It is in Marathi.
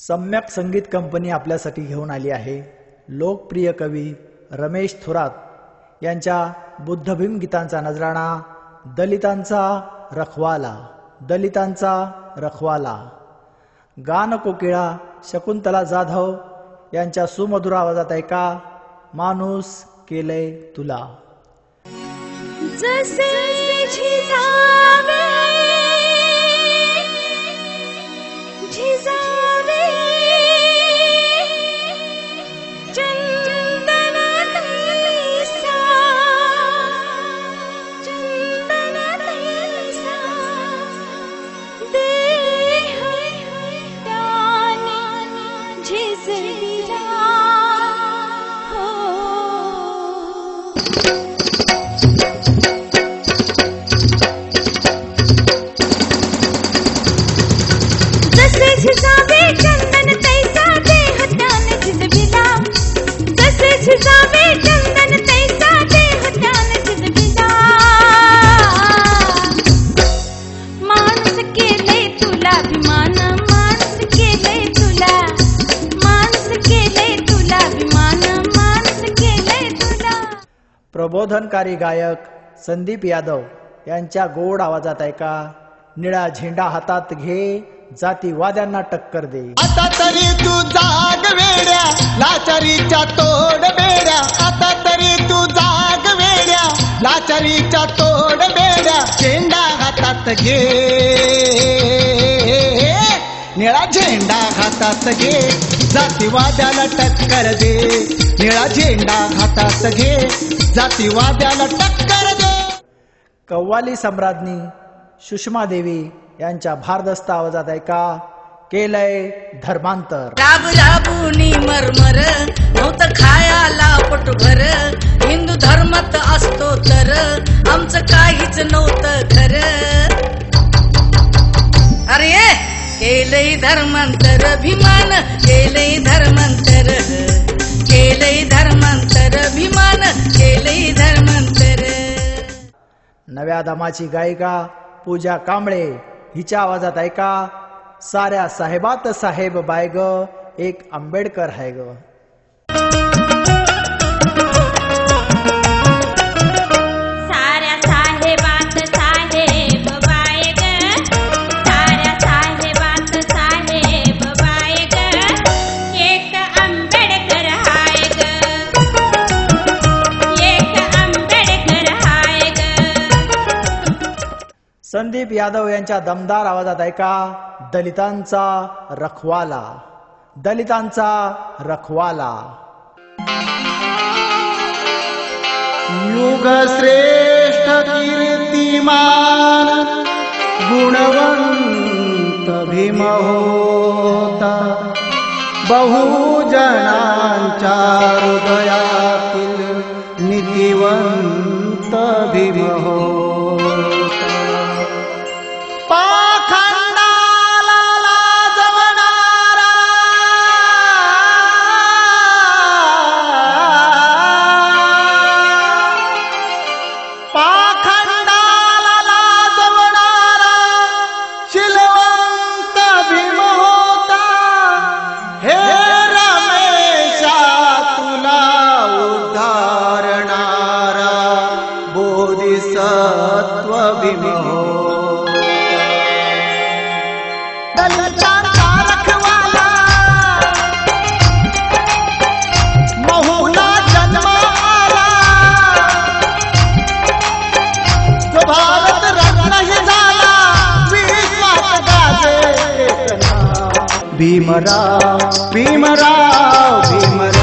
सम्यक संगीत कंपनी आपल्यासाठी घेऊन आली आहे लोकप्रिय कवी रमेश थोरात यांच्या बुद्धभीम गीतांचा नजराणा दलितांचा रखवाला। दलितांचा रखवाला गान कोकिळा शकुंतला जाधव यांच्या सुमधुर आवाजात ऐका माणूस केले तुला। जसे झिजावे झिजावे चंदन तैसा चंदन तैसा देह त्याने झिजविला हो। जसे झिजावे चंदन तैसा देह त्याने झिजविला। जसे झिजावे चंदन तैसा देह त्याने झिजविला। माणूस केले तुला अभिमान माणूस केले तुला माणूस केले तुला अभिमान माणूस केले तुला। प्रबोधनकारी गायक संदीप यादव यांच्या गोड आवाजात ऐका निळा झेंडा हातात घे जातीवाद्यांना टक्कर दे। आता तरी तू जाग वेड्या लाचारीच्या तोड बेड्या। आता तरी तू जाग वेड्या लाचारीच्या तोड बेड्या। झेंडा हातात घे निळा झेंडा हातात घे जातीवाद्याला टक्कर दे। निळा झेंडा हातात घे जातीवाद्याला टक्कर दे। कव्वाली सम्राज्ञी सुषमा देवी यांच्या भारदस्त आवाजात ऐका केलंय धर्मांतर। राब राबुनी मरमर नव्हतं खायाला पोटभर। हिंदू धर्मात असतो तर आमचं काहीच नव्हतं खरं। अरे केलंय धर्मांतर भीमान केलंय धर्मांतर केलंय धर्मांतर भीमान केलंय धर्मांतर। नव्या दमाची गायिका पूजा कांबळे हिच्या आवाजात ऐका साऱ्या साहेबात साहेब बाय ग एक आंबेडकर है ग। साऱ्या साहेबात साहेब बाय ग साऱ्या साहेबात साहेब बाय ग एक आंबेडकर हाय ग एक आंबेडकर हाय ग। संदीप यादव यांच्या दमदार आवाजात ऐका दलितांचा रखवाला। दलितांचा रखवाला युग श्रेष्ठ कीर्तिमान गुणवंत भीम होता। बहुजनांच्या हृदयातील नीतिवंत भीम होता। पाखंडाला लाजवणारा पाखंडाला लाजवणारा शिलवंत भीम होता। हे रमेशा तुला उद्धारणारा बोधिसत्व भीम होता। दलितांचा रखवाला महूला जन्म आला। जो भारत रत्नही झाला विश्वात गाजे एक नाव भीमराव भीमराव भीमराव।